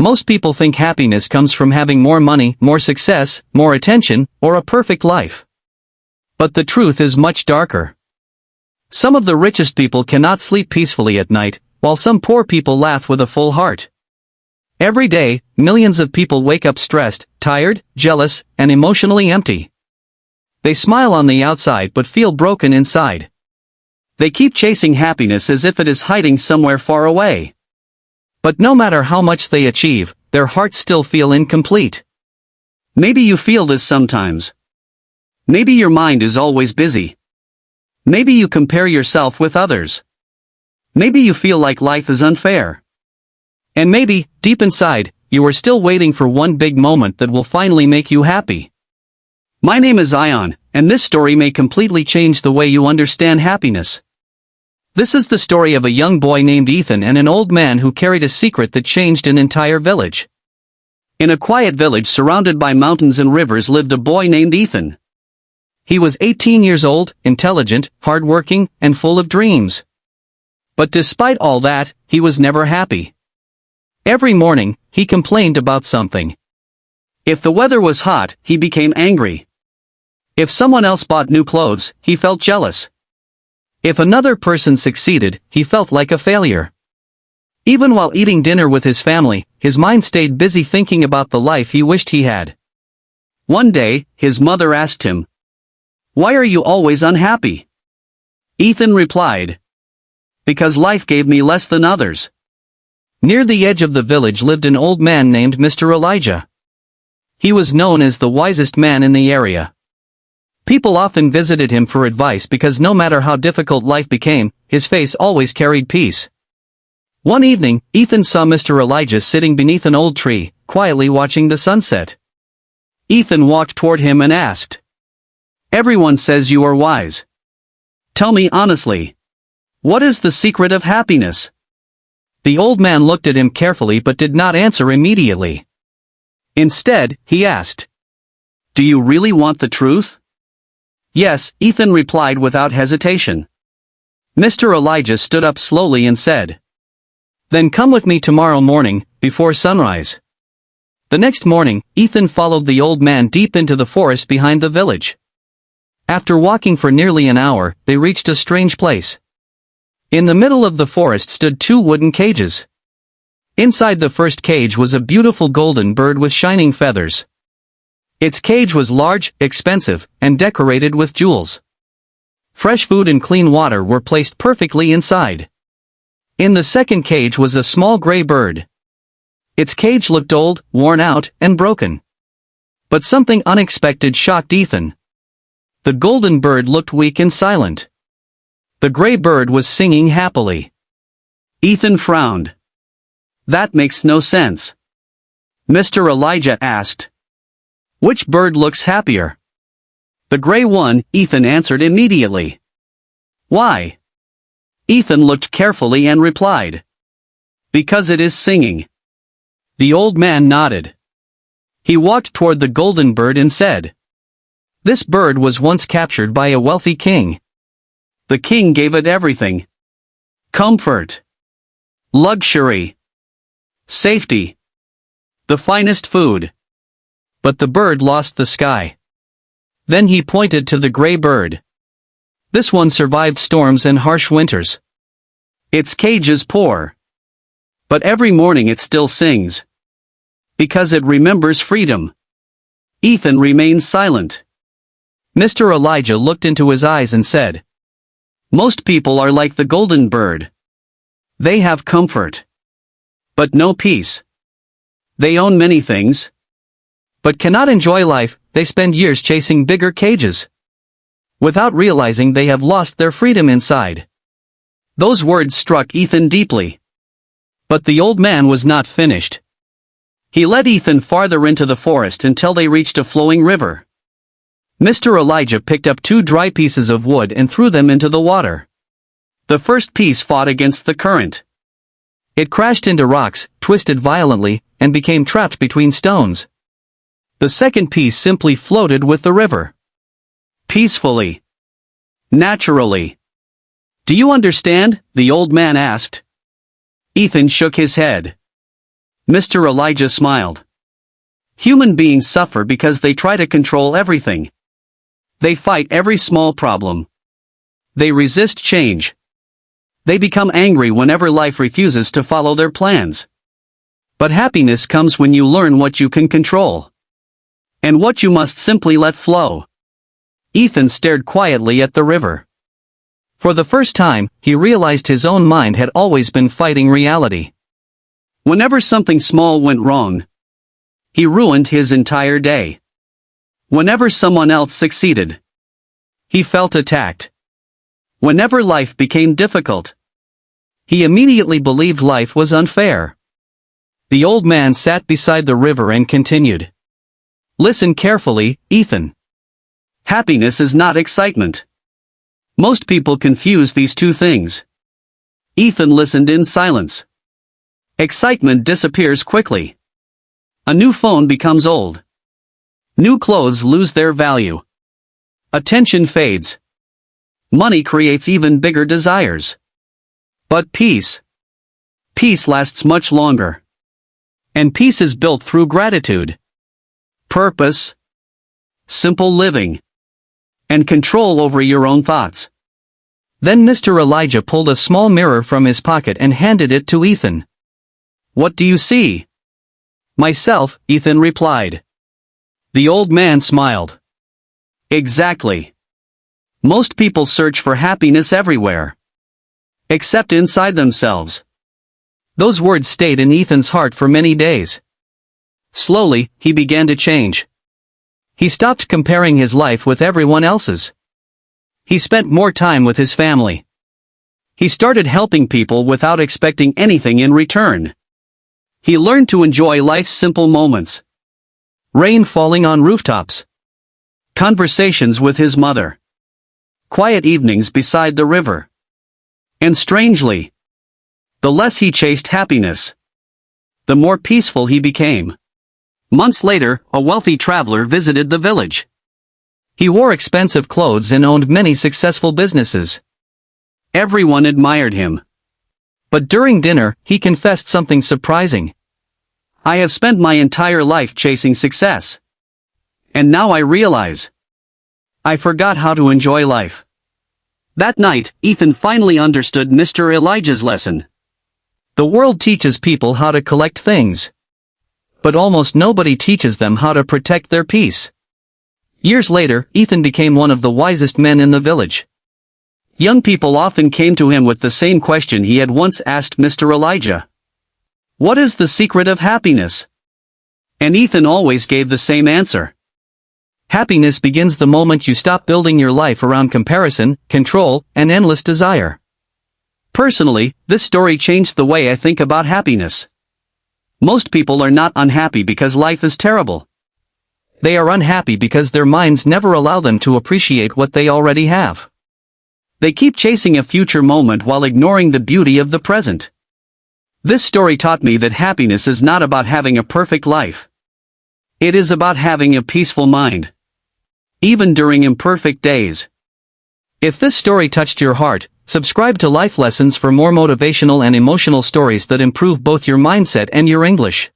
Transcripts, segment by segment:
Most people think happiness comes from having more money, more success, more attention, or a perfect life. But the truth is much darker. Some of the richest people cannot sleep peacefully at night, while some poor people laugh with a full heart. Every day, millions of people wake up stressed, tired, jealous, and emotionally empty. They smile on the outside but feel broken inside. They keep chasing happiness as if it is hiding somewhere far away. But no matter how much they achieve, their hearts still feel incomplete. Maybe you feel this sometimes. Maybe your mind is always busy. Maybe you compare yourself with others. Maybe you feel like life is unfair. And maybe, deep inside, you are still waiting for one big moment that will finally make you happy. My name is Ion, and this story may completely change the way you understand happiness. This is the story of a young boy named Ethan and an old man who carried a secret that changed an entire village. In a quiet village surrounded by mountains and rivers lived a boy named Ethan. He was 18 years old, intelligent, hardworking, and full of dreams. But despite all that, he was never happy. Every morning, he complained about something. If the weather was hot, he became angry. If someone else bought new clothes, he felt jealous. If another person succeeded, he felt like a failure. Even while eating dinner with his family, his mind stayed busy thinking about the life he wished he had. One day, his mother asked him, "Why are you always unhappy?" Ethan replied, "Because life gave me less than others." Near the edge of the village lived an old man named Mr. Elijah. He was known as the wisest man in the area. People often visited him for advice because no matter how difficult life became, his face always carried peace. One evening, Ethan saw Mr. Elijah sitting beneath an old tree, quietly watching the sunset. Ethan walked toward him and asked, "Everyone says you are wise. Tell me honestly, what is the secret of happiness?" The old man looked at him carefully but did not answer immediately. Instead, he asked, "Do you really want the truth?" "Yes," Ethan replied without hesitation. Mr. Elijah stood up slowly and said, "Then come with me tomorrow morning, before sunrise." The next morning, Ethan followed the old man deep into the forest behind the village. After walking for nearly an hour, they reached a strange place. In the middle of the forest stood two wooden cages. Inside the first cage was a beautiful golden bird with shining feathers. Its cage was large, expensive, and decorated with jewels. Fresh food and clean water were placed perfectly inside. In the second cage was a small gray bird. Its cage looked old, worn out, and broken. But something unexpected shocked Ethan. The golden bird looked weak and silent. The gray bird was singing happily. Ethan frowned. "That makes no sense." Mr. Elijah asked, "Which bird looks happier?" "The gray one," Ethan answered immediately. "Why?" Ethan looked carefully and replied, "Because it is singing." The old man nodded. He walked toward the golden bird and said, "This bird was once captured by a wealthy king. The king gave it everything: comfort, luxury, safety, the finest food. But the bird lost the sky." Then he pointed to the gray bird. "This one survived storms and harsh winters. Its cage is poor. But every morning it still sings. Because it remembers freedom." Ethan remained silent. Mr. Elijah looked into his eyes and said, "Most people are like the golden bird. They have comfort, but no peace. They own many things, but cannot enjoy life. They spend years chasing bigger cages. Without realizing they have lost their freedom inside." Those words struck Ethan deeply. But the old man was not finished. He led Ethan farther into the forest until they reached a flowing river. Mr. Elijah picked up two dry pieces of wood and threw them into the water. The first piece fought against the current. It crashed into rocks, twisted violently, and became trapped between stones. The second piece simply floated with the river. Peacefully. Naturally. "Do you understand?" the old man asked. Ethan shook his head. Mr. Elijah smiled. Human beings suffer because they try to control everything. They fight every small problem. They resist change. They become angry whenever life refuses to follow their plans. But happiness comes when you learn what you can control. And what you must simply let flow. Ethan stared quietly at the river. For the first time, he realized his own mind had always been fighting reality. Whenever something small went wrong, he ruined his entire day. Whenever someone else succeeded, he felt attacked. Whenever life became difficult, he immediately believed life was unfair. The old man sat beside the river and continued. Listen carefully, Ethan. Happiness is not excitement. Most people confuse these two things. Ethan listened in silence. Excitement disappears quickly. A new phone becomes old. New clothes lose their value. Attention fades. Money creates even bigger desires. But peace lasts much longer. And peace is built through gratitude, purpose, simple living, and control over your own thoughts. Then Mr. Elijah pulled a small mirror from his pocket and handed it to Ethan. What do you see? Myself, Ethan replied. The old man smiled. Exactly. Most people search for happiness everywhere. Except inside themselves. Those words stayed in Ethan's heart for many days. Slowly, he began to change. He stopped comparing his life with everyone else's. He spent more time with his family. He started helping people without expecting anything in return. He learned to enjoy life's simple moments. Rain falling on rooftops. Conversations with his mother. Quiet evenings beside the river. And strangely, the less he chased happiness, the more peaceful he became. Months later, a wealthy traveler visited the village. He wore expensive clothes and owned many successful businesses. Everyone admired him. But during dinner, he confessed something surprising. I have spent my entire life chasing success. And now I realize, I forgot how to enjoy life. That night, Ethan finally understood Mr. Elijah's lesson. The world teaches people how to collect things. But almost nobody teaches them how to protect their peace. Years later, Ethan became one of the wisest men in the village. Young people often came to him with the same question he had once asked Mr. Elijah. What is the secret of happiness? And Ethan always gave the same answer. Happiness begins the moment you stop building your life around comparison, control, and endless desire. Personally, this story changed the way I think about happiness. Most people are not unhappy because life is terrible. They are unhappy because their minds never allow them to appreciate what they already have. They keep chasing a future moment while ignoring the beauty of the present. This story taught me that happiness is not about having a perfect life. It is about having a peaceful mind. Even during imperfect days. If this story touched your heart, subscribe to Life Lessons for more motivational and emotional stories that improve both your mindset and your English.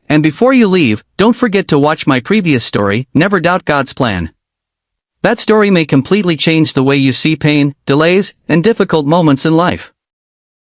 And before you leave, don't forget to watch my previous story, Never Doubt God's Plan. That story may completely change the way you see pain, delays, and difficult moments in life.